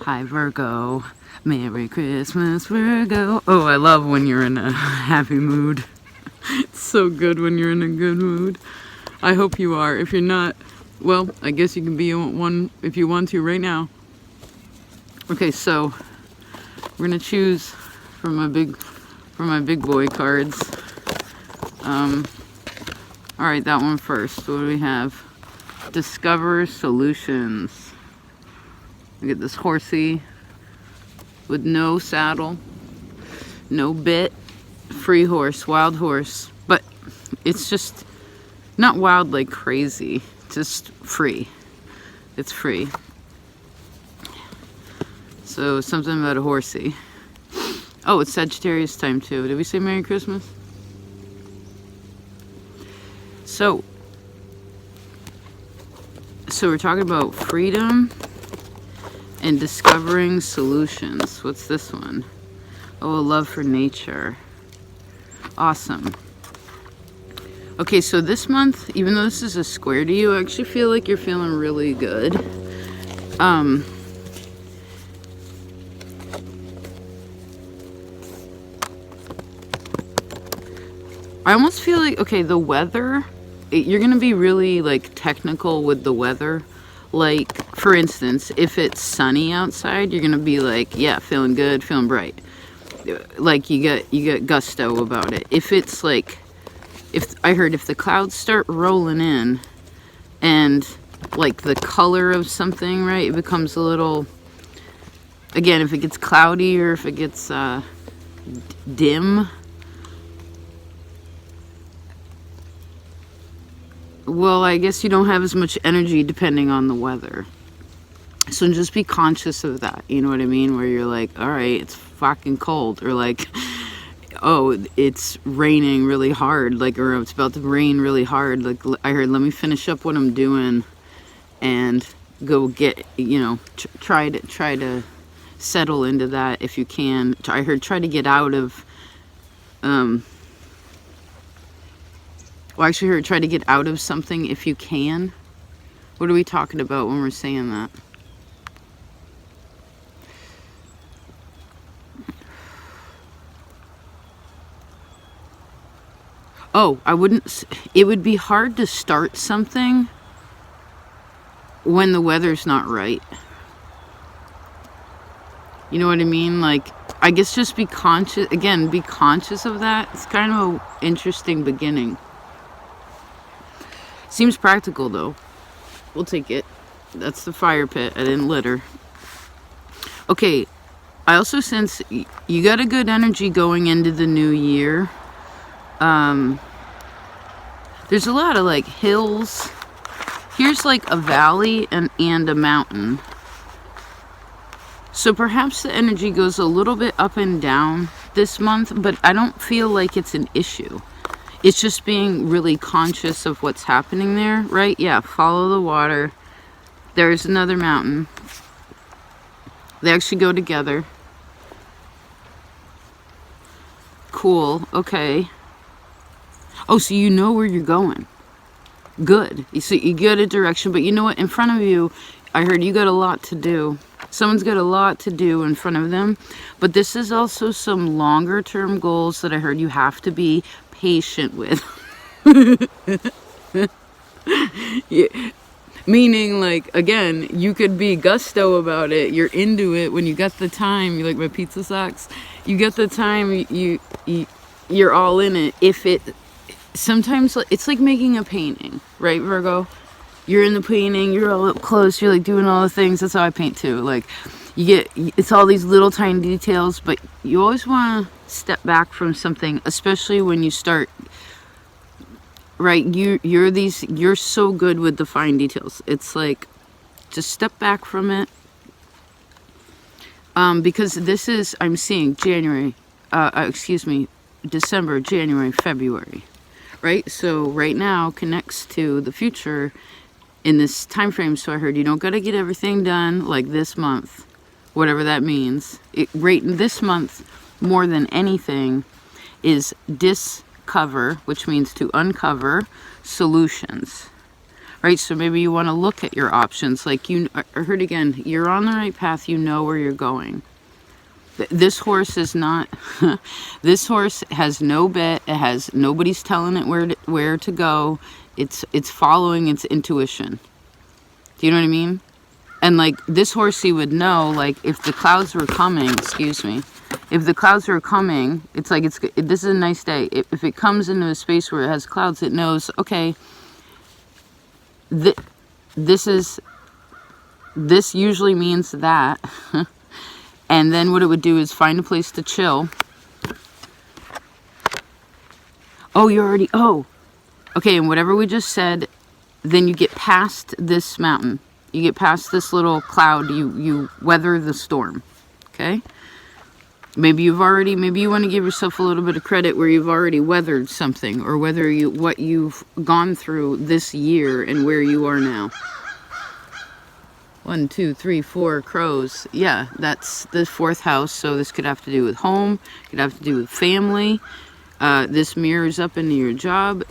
Hi Virgo, Merry Christmas Virgo. Oh, I love when you're in a happy mood. It's so good when you're in a good mood. I hope you are. If you're not, well, I guess you can be one if you want to right now. Okay, so we're gonna choose from my big boy cards. All right, that one first. What do we have? Discover solutions. We get this horsey with no saddle, no bit, free horse, wild horse, but it's just not wild like crazy, just free. It's free. So something about a horsey. Oh, it's Sagittarius time too. Did we say Merry Christmas? So we're talking about freedom and discovering solutions. What's this one? Oh, a love for nature. Awesome. Okay, so this month, even though this is a square to you, I actually feel like you're feeling really good. I almost feel like, okay, the weather, you're gonna be really like technical with the weather. Like, for instance, if it's sunny outside, you're gonna be like, yeah, feeling good, feeling bright. Like you get gusto about it. If it's like, if the clouds start rolling in and like the color of something, right, it becomes a little, again, if it gets cloudy or if it gets dim, well, I guess you don't have as much energy depending on the weather. So just be conscious of that, you know what I mean? Where you're like, all right, it's fucking cold, or like, oh, it's raining really hard, like, or it's about to rain really hard. Like, I heard, let me finish up what I'm doing and go get, you know, try to settle into that if you can. I heard try to get out of, well, actually, I heard try to get out of something if you can. What are we talking about when we're saying that? Oh, it would be hard to start something when the weather's not right. You know what I mean? Like, I guess just be conscious of that. It's kind of an interesting beginning. Seems practical though. We'll take it. That's the fire pit. I didn't litter. Okay, I also sense you got a good energy going into the new year. There's a lot of like hills. Here's like a valley and a mountain. So perhaps the energy goes a little bit up and down this month, but I don't feel like it's an issue. It's just being really conscious of what's happening there, right? Yeah, follow the water. There's another mountain. They actually go together. Cool, okay. Oh, so you know where you're going. Good. So you get a direction, but you know what? In front of you, I heard you got a lot to do. Someone's got a lot to do in front of them, but this is also some longer term goals that I heard you have to be patient with. Yeah. Meaning, like, again, you could be gusto about it. You're into it when you got the time. You like my pizza socks? You get the time, you're all in it. Sometimes it's like making a painting, right, Virgo? You're in the painting, you're all up close, you're like doing all the things. That's how I paint too. Like, it's all these little tiny details, but you always want to step back from something, especially when you start, right? You're so good with the fine details. It's like, just step back from it. Because this is, I'm seeing December, January, February, right? So right now connects to the future in this time frame. So I heard you don't got to get everything done like this month, whatever that means. Right this month, more than anything, is discover, which means to uncover solutions. right? So maybe you want to look at your options. Like, I heard again, you're on the right path, you know where you're going. This horse is not, this horse has no bit, it has, nobody's telling it where to go. It's following its intuition. Do you know what I mean? And like, this horsey would know, like, if the clouds were coming, excuse me, if the clouds were coming, it's like, this is a nice day. If it comes into a space where it has clouds, it knows, okay, this usually means that. And then what it would do is find a place to chill. Oh, okay, and whatever we just said, then you get past this mountain. You get past this little cloud, you weather the storm, okay? Maybe you want to give yourself a little bit of credit where you've already weathered something, or what you've gone through this year and where you are now. 1, 2, 3, 4 crows. Yeah, that's the 4th house, so this could have to do with home, could have to do with family. This mirrors up into your job.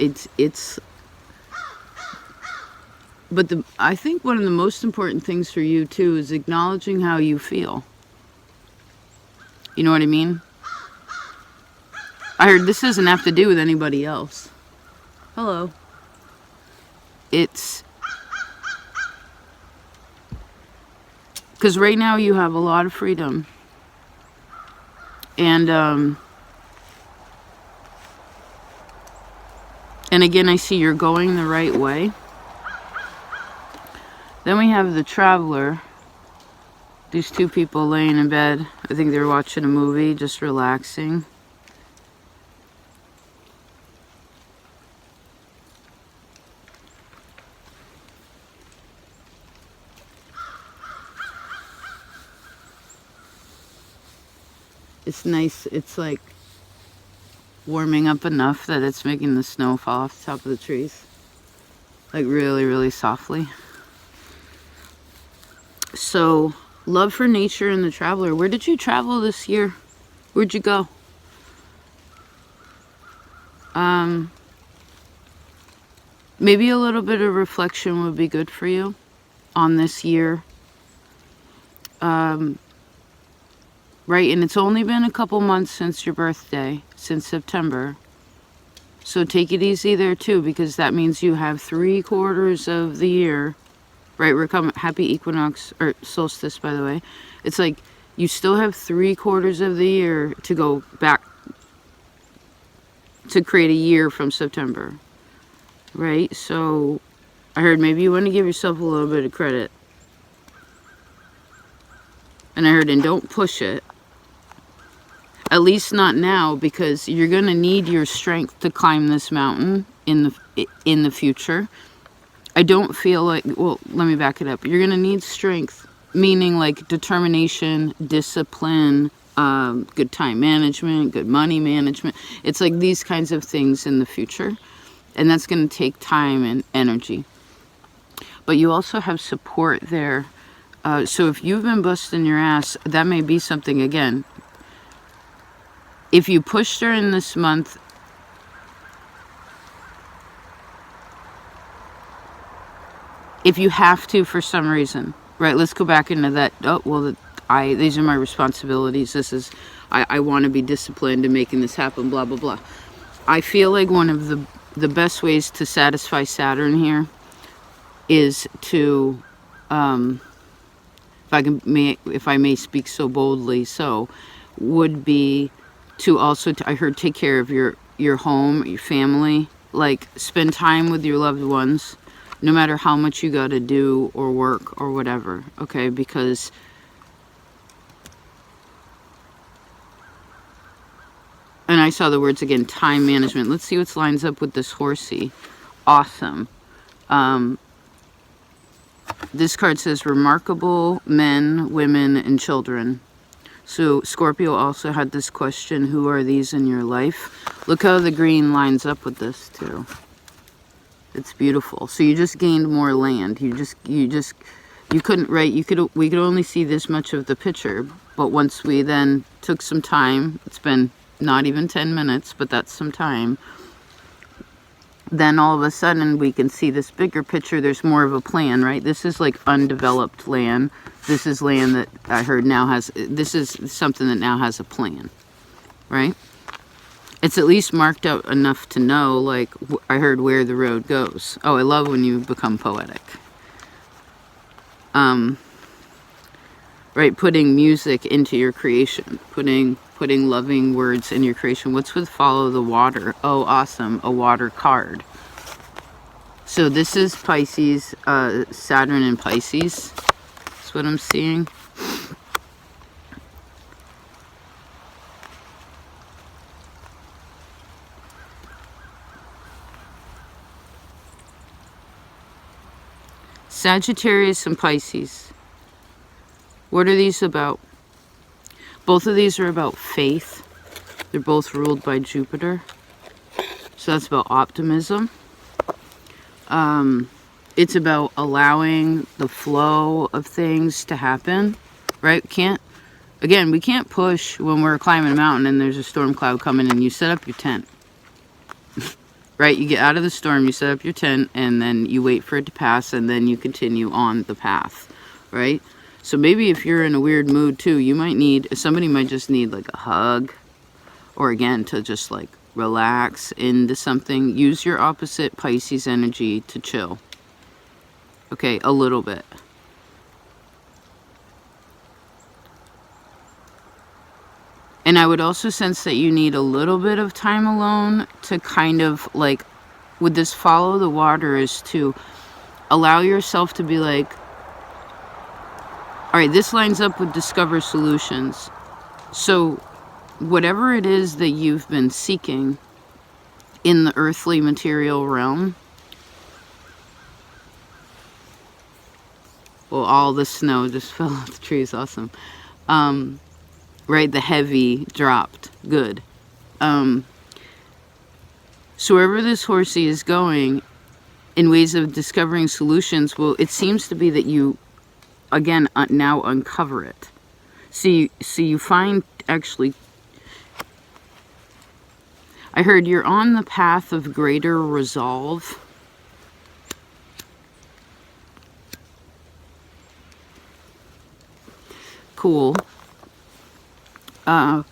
But I think one of the most important things for you too is acknowledging how you feel. You know what I mean? I heard this doesn't have to do with anybody else. Hello. It's because right now you have a lot of freedom. And again, I see you're going the right way. Then we have the Traveler. These 2 people laying in bed. I think they're watching a movie, just relaxing. It's nice. It's like warming up enough that it's making the snow fall off the top of the trees. Like really, really softly. So, love for nature and the Traveler. Where did you travel this year? Where'd you go? Maybe a little bit of reflection would be good for you on this year. Right, and it's only been a couple months since your birthday, since September. So take it easy there too, because that means you have 3/4 of the year. Right, we're coming, happy equinox, or solstice, by the way. It's like, you still have 3/4 of the year to go back, to create a year from September. Right, so I heard maybe you want to give yourself a little bit of credit. And I heard, and don't push it. At least not now, because you're going to need your strength to climb this mountain in the future. I don't feel like, well, let me back it up. You're going to need strength, meaning like determination, discipline, good time management, good money management. It's like these kinds of things in the future. And that's going to take time and energy. But you also have support there. So if you've been busting your ass, that may be something again. If you pushed her in this month, if you have to for some reason, right? Let's go back into that. Oh, well, these are my responsibilities. I want to be disciplined in making this happen, blah, blah, blah. I feel like one of the best ways to satisfy Saturn here is to, if I may speak so boldly, would be to also, I heard, take care of your home, your family, like spend time with your loved ones, no matter how much you got to do or work or whatever, okay? Because and I saw the words again, time management. Let's see what lines up with this horsey. Awesome. This card says remarkable men, women, and children. So Scorpio also had this question, who are these in your life? Look how the green lines up with this too. It's beautiful. So you just gained more land. You couldn't, right? We could only see this much of the picture, but once we then took some time, it's been not even 10 minutes, but that's some time. then all of a sudden we can see this bigger picture. There's more of a plan, right? This is like undeveloped land. This is land that I heard now has, this is something that now has a plan, right? It's at least marked out enough to know, like, I heard where the road goes. Oh, I love when you become poetic. Right, putting music into your creation, putting loving words in your creation. What's with follow the water? Oh, awesome, a water card. So this is Pisces, Saturn in Pisces. That's what I'm seeing. Sagittarius and Pisces. What are these about? Both of these are about faith. They're both ruled by Jupiter. So that's about optimism. It's about allowing the flow of things to happen, right? We can't push when we're climbing a mountain and there's a storm cloud coming and you set up your tent. Right? You get out of the storm, you set up your tent, and then you wait for it to pass, and then you continue on the path, right? So maybe if you're in a weird mood too, somebody might just need like a hug, or again, to just like relax into something. Use your opposite Pisces energy to chill. Okay, a little bit. And I would also sense that you need a little bit of time alone to kind of like, with this follow the water, is to allow yourself to be like, all right, this lines up with discover solutions. So whatever it is that you've been seeking in the earthly material realm, well, all the snow just fell off the trees, awesome. Right, the heavy dropped, good. So wherever this horsey is going, in ways of discovering solutions, well, it seems to be that you, again, now uncover it. See, you find, actually, I heard you're on the path of greater resolve. Cool. And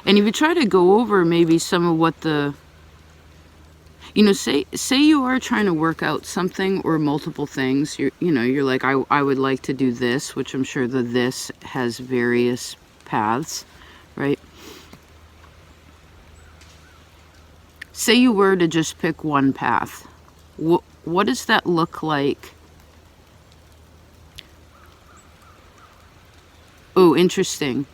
if you try to go over maybe some of what say you are trying to work out something or multiple things, you're like, I would like to do this, which I'm sure the this has various paths, right? Say you were to just pick one path. What does that look like? Oh, interesting.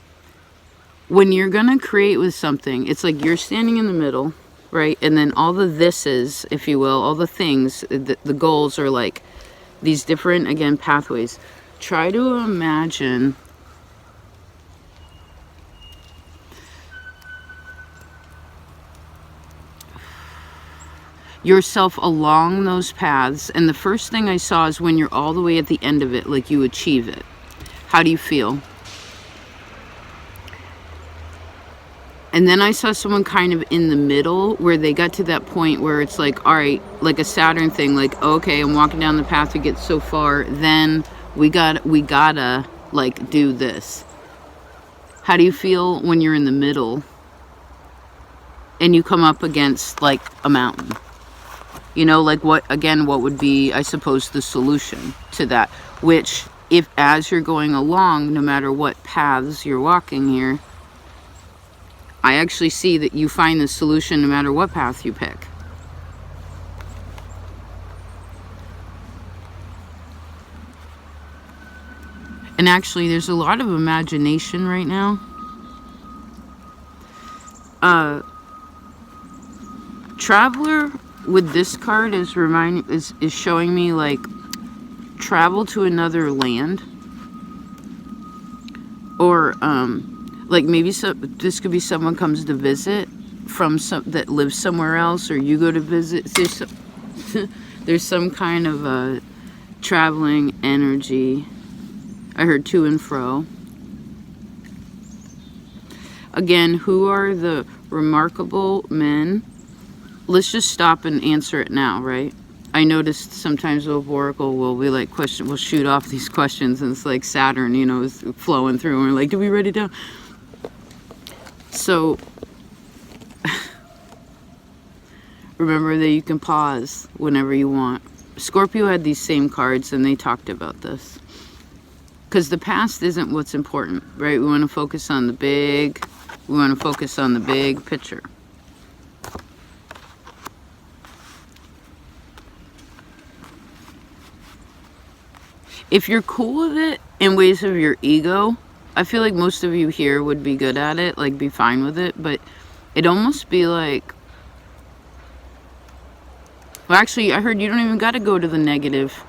When you're going to create with something, it's like you're standing in the middle, right? And then all the thises, if you will, all the things, the goals are like these different, again, pathways. Try to imagine yourself along those paths. And the first thing I saw is when you're all the way at the end of it, like you achieve it. How do you feel? And then I saw someone kind of in the middle where they got to that point where it's like, all right, like a Saturn thing, like, okay, I'm walking down the path to get so far, then we gotta like do this. How do you feel when you're in the middle and you come up against like a mountain? Like what would be, I suppose, the solution to that? Which, if as you're going along, no matter what paths you're walking here, I actually see that you find the solution no matter what path you pick. And actually, there's a lot of imagination right now. Traveler with this card is showing me like travel to another land, or like maybe this could be someone comes to visit from that lives somewhere else, or you go to visit. There's some kind of a traveling energy. I heard to and fro. Again, who are the remarkable men. Let's just stop and answer it now, right? I noticed sometimes with Oracle we'll be like we'll shoot off these questions and it's like Saturn, is flowing through and we're like, do we write it down? So remember that you can pause whenever you want. Scorpio had these same cards and they talked about this. Because the past isn't what's important, right? We want to focus on the big picture. If you're cool with it in ways of your ego, I feel like most of you here would be good at it, like be fine with it, but it'd almost be like, well, actually, I heard you don't even got to go to the negative.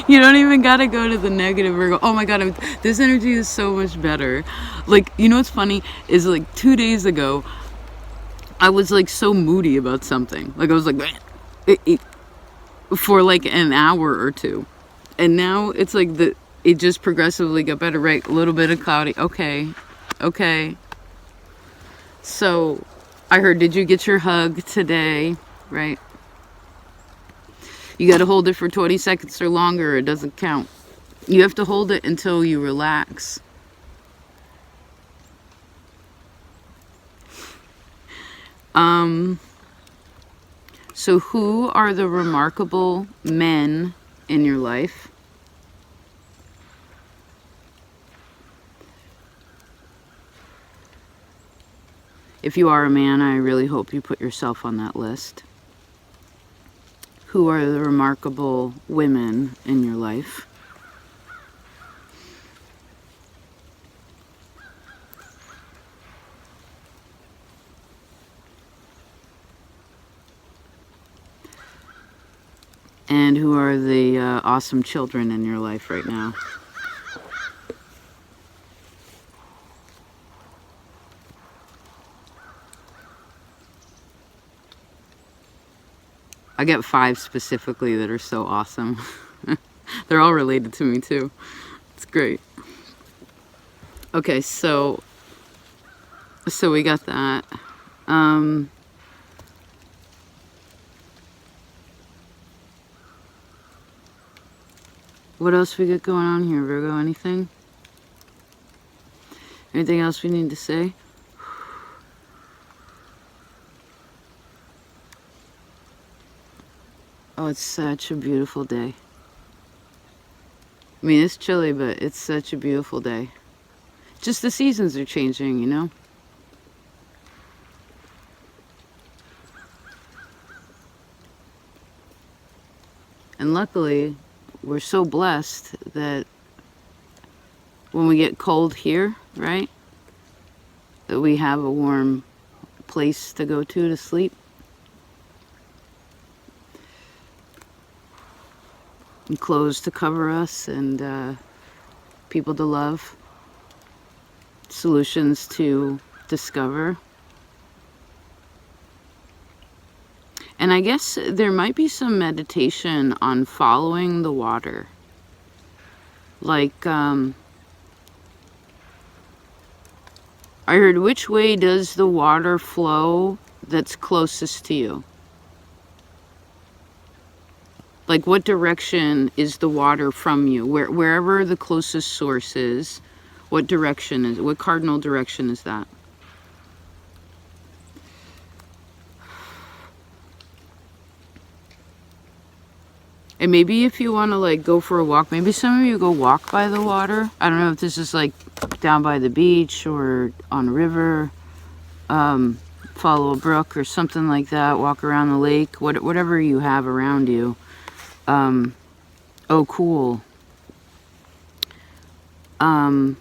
You don't even got to go to the negative or go, oh my God, this energy is so much better. Like, what's funny is like 2 days ago, I was like so moody about something. Like I was like, for like an hour or two. And now it's like it just progressively got better, right? A little bit of cloudy. Okay. So I heard, did you get your hug today? Right? You got to hold it for 20 seconds or longer. It doesn't count. You have to hold it until you relax. So who are the remarkable men in your life? If you are a man, I really hope you put yourself on that list. Who are the remarkable women in your life? And who are the awesome children in your life right now? I get 5 specifically that are so awesome. They're all related to me too. It's great. Okay, so we got that. What else we got going on here, Virgo? Anything? Anything else we need to say? Oh, it's such a beautiful day. I mean, it's chilly, but it's such a beautiful day. Just the seasons are changing, And luckily, we're so blessed that when we get cold here, right, that we have a warm place to go to sleep. And clothes to cover us and people to love. Solutions to discover. And I guess there might be some meditation on following the water. Like, I heard, which way does the water flow that's closest to you? Like, what direction is the water from you? Wherever the closest source is, what cardinal direction is that? And maybe if you want to like go for a walk, maybe some of you go walk by the water. I don't know if this is like down by the beach or on a river, follow a brook or something like that, walk around the lake, whatever you have around you. Oh, cool. Oh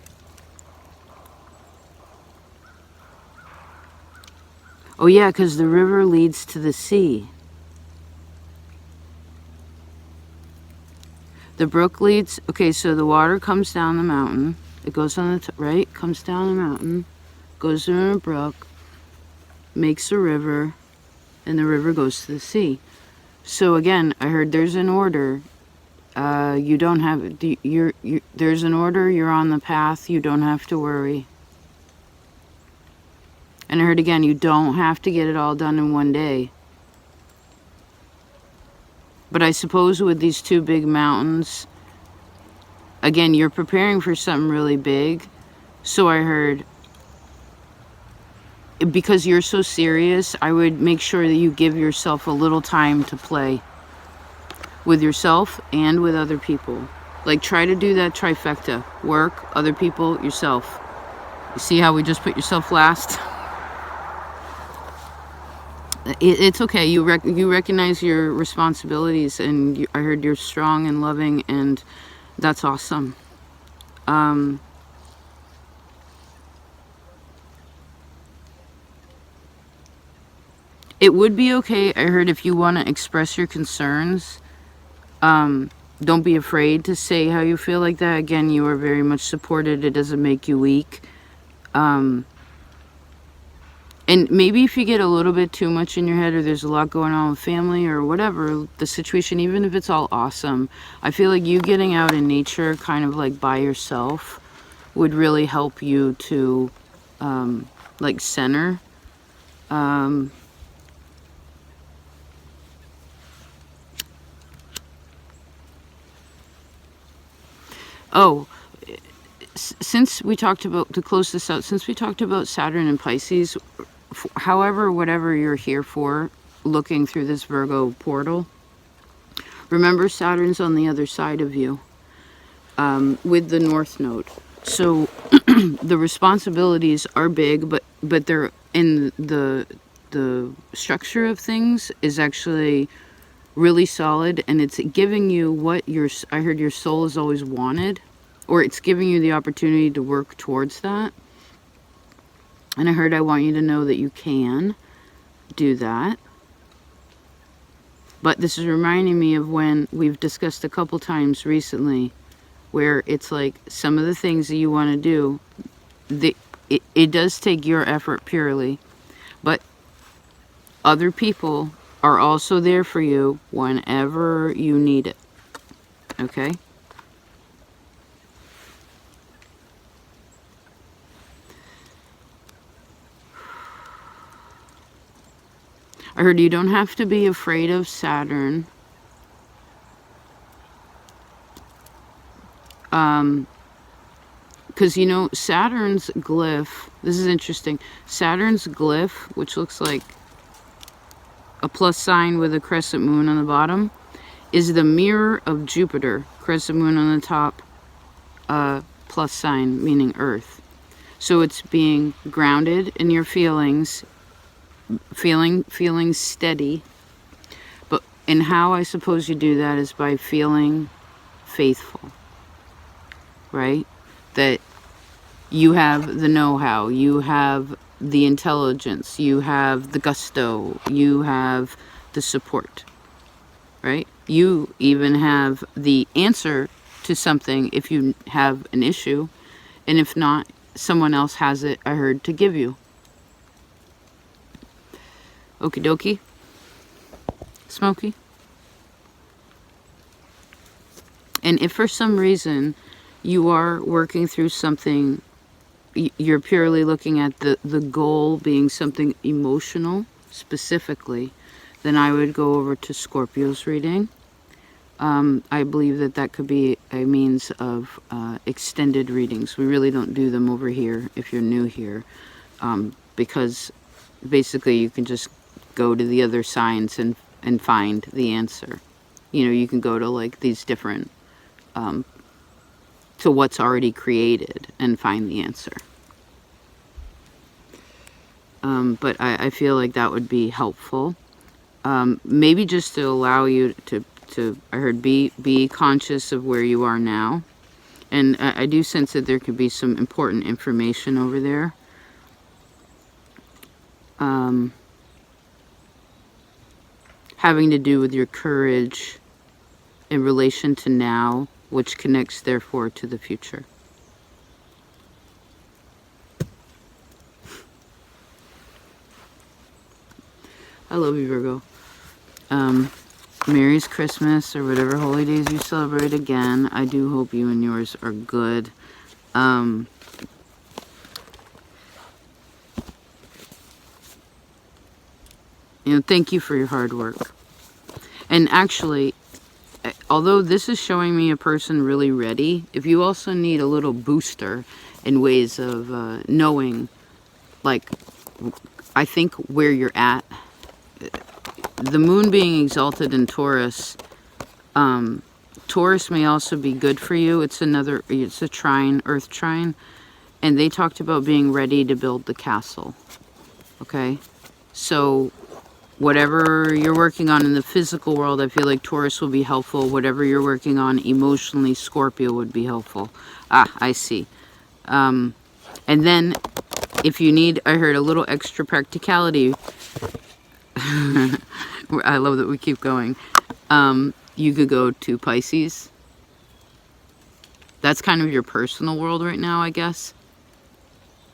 yeah, because the river leads to the sea. The brook leads, okay, so the water comes down the mountain. It goes on the, right? Comes down the mountain, goes in a brook, makes a river, and the river goes to the sea. So again, I heard there's an order You don't have, there's an order, you're on the path, you don't have to worry. And I heard again, you don't have to get it all done in one day. But I suppose with these two big mountains, again, you're preparing for something really big. So I heard, because you're so serious, I would make sure that you give yourself a little time to play with yourself and with other people. Like, try to do that trifecta: work, other people, yourself. You see how we just put yourself last? It's okay. You recognize your responsibilities, and I heard you're strong and loving, and that's awesome. It would be okay, I heard, if you want to express your concerns. Don't be afraid to say how you feel like that. Again, you are very much supported. It doesn't make you weak. And maybe if you get a little bit too much in your head, or there's a lot going on with family or whatever the situation, even if it's all awesome, I feel like you getting out in nature kind of like by yourself would really help you to like center. Oh, since we talked about, to close this out, since we talked about Saturn and Pisces, however, whatever you're here for, looking through this Virgo portal, remember Saturn's on the other side of you, with the North Node. So the responsibilities are big, but they're in the structure of things is actually really solid, and it's giving you what I heard your soul has always wanted, or it's giving you the opportunity to work towards that. And I heard, I want you to know that you can do that. But this is reminding me of when we've discussed a couple times recently, where it's like some of the things that you want to do, it does take your effort purely, but other people are also there for you whenever you need it. Okay? I heard you don't have to be afraid of Saturn. Because, you know, Saturn's glyph, this is interesting. Saturn's glyph, which looks like a plus sign with a crescent moon on the bottom, is the mirror of Jupiter. Crescent moon on the top, plus sign, meaning Earth. So it's being grounded in your feelings, feeling steady. But and how I suppose you do that is by feeling faithful, right? That you have the know-how, you have the intelligence, you have the gusto, you have the support, right? You even have the answer to something if you have an issue, and if not, someone else has it, I heard, to give you. Okie dokie. Smokey. And if for some reason you are working through something, you're purely looking at the goal being something emotional specifically, then I would go over to Scorpio's reading. I believe that could be a means of extended readings. We really don't do them over here if you're new here, because basically you can just go to the other signs and find the answer. You know, you can go to like these different, to what's already created and find the answer. But I feel like that would be helpful. Maybe just to allow you to I heard, be conscious of where you are now. And I do sense that there could be some important information over there. Having to do with your courage in relation to now, which connects therefore to the future. I love you, Virgo. Merry's Christmas or whatever holy days you celebrate again. I do hope you and yours are good. Thank you for your hard work. And actually, although this is showing me a person really ready, if you also need a little booster in ways of knowing, like, I think where you're at, the moon being exalted in Taurus, Taurus may also be good for you. It's a trine, earth trine, and they talked about being ready to build the castle. Okay, so whatever you're working on in the physical world, I feel like Taurus will be helpful. Whatever you're working on emotionally, Scorpio would be helpful. I see. And then if you need, I heard a little extra practicality. I love that we keep going. You could go to Pisces. That's kind of your personal world right now, I guess.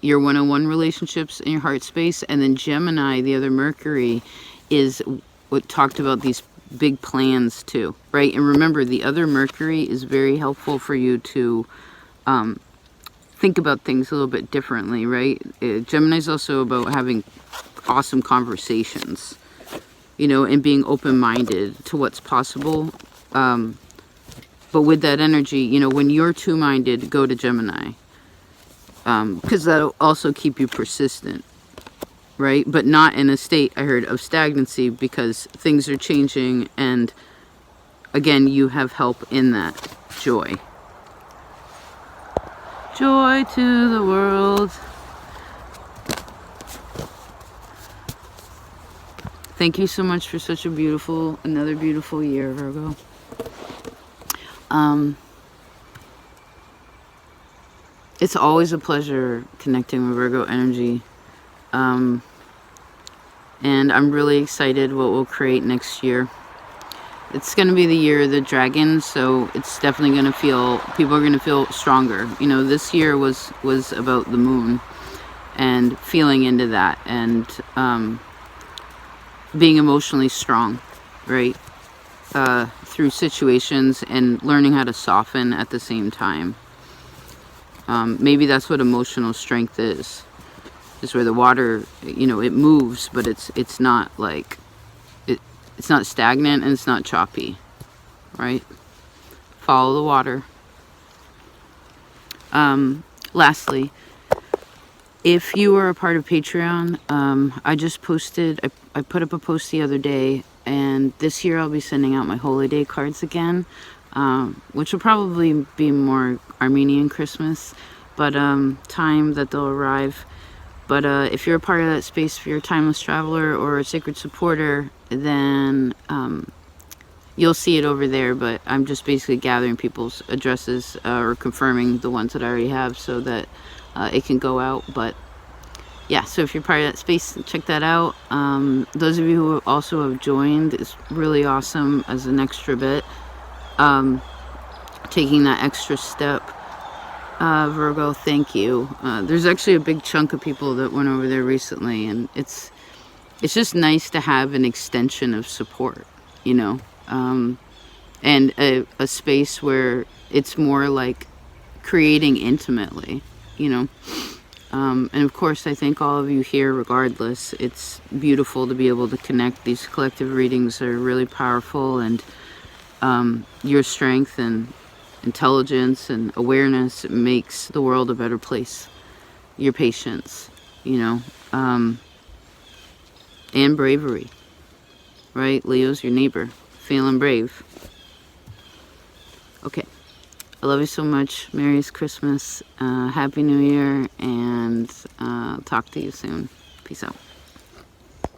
Your one-on-one relationships in your heart space. And then Gemini, the other Mercury, is what talked about these big plans too, right? And remember, the other Mercury is very helpful for you to think about things a little bit differently, right? Gemini is also about having awesome conversations, and being open-minded to what's possible. But with that energy, when you're two-minded, go to Gemini. Because that'll also keep you persistent, right? But not in a state, I heard, of stagnancy, because things are changing, and again, you have help in that. Joy. Joy to the world. Thank you so much for such another beautiful year, Virgo. It's always a pleasure connecting with Virgo energy. And I'm really excited what we'll create next year. It's going to be the year of the dragon, so it's definitely going to people are going to feel stronger. This year was about the moon and feeling into that, and being emotionally strong, right? Through situations, and learning how to soften at the same time. Maybe that's what emotional strength is where the water, it moves, but it's not like, it's not stagnant, and it's not choppy, right? Follow the water. Lastly, if you are a part of Patreon, I just posted, I put up a post the other day, and this year I'll be sending out my holiday cards again, which will probably be more Armenian Christmas, but time that they'll arrive. But if you're a part of that space, if you're a timeless traveler or a sacred supporter, then you'll see it over there. But I'm just basically gathering people's addresses or confirming the ones that I already have, so that it can go out. But yeah, so if you're part of that space, check that out. Those of you who also have joined, it's really awesome as an extra bit. Taking that extra step. Virgo, thank you. There's actually a big chunk of people that went over there recently, and it's just nice to have an extension of support, and a space where it's more like creating intimately, and of course, I thank all of you here regardless. It's beautiful to be able to connect. These collective readings are really powerful, and your strength and intelligence and awareness makes the world a better place. Your patience, and bravery, right? Leo's your neighbor, feeling brave. Okay, I love you so much. Merry's Christmas, Happy New Year, and talk to you soon. Peace out.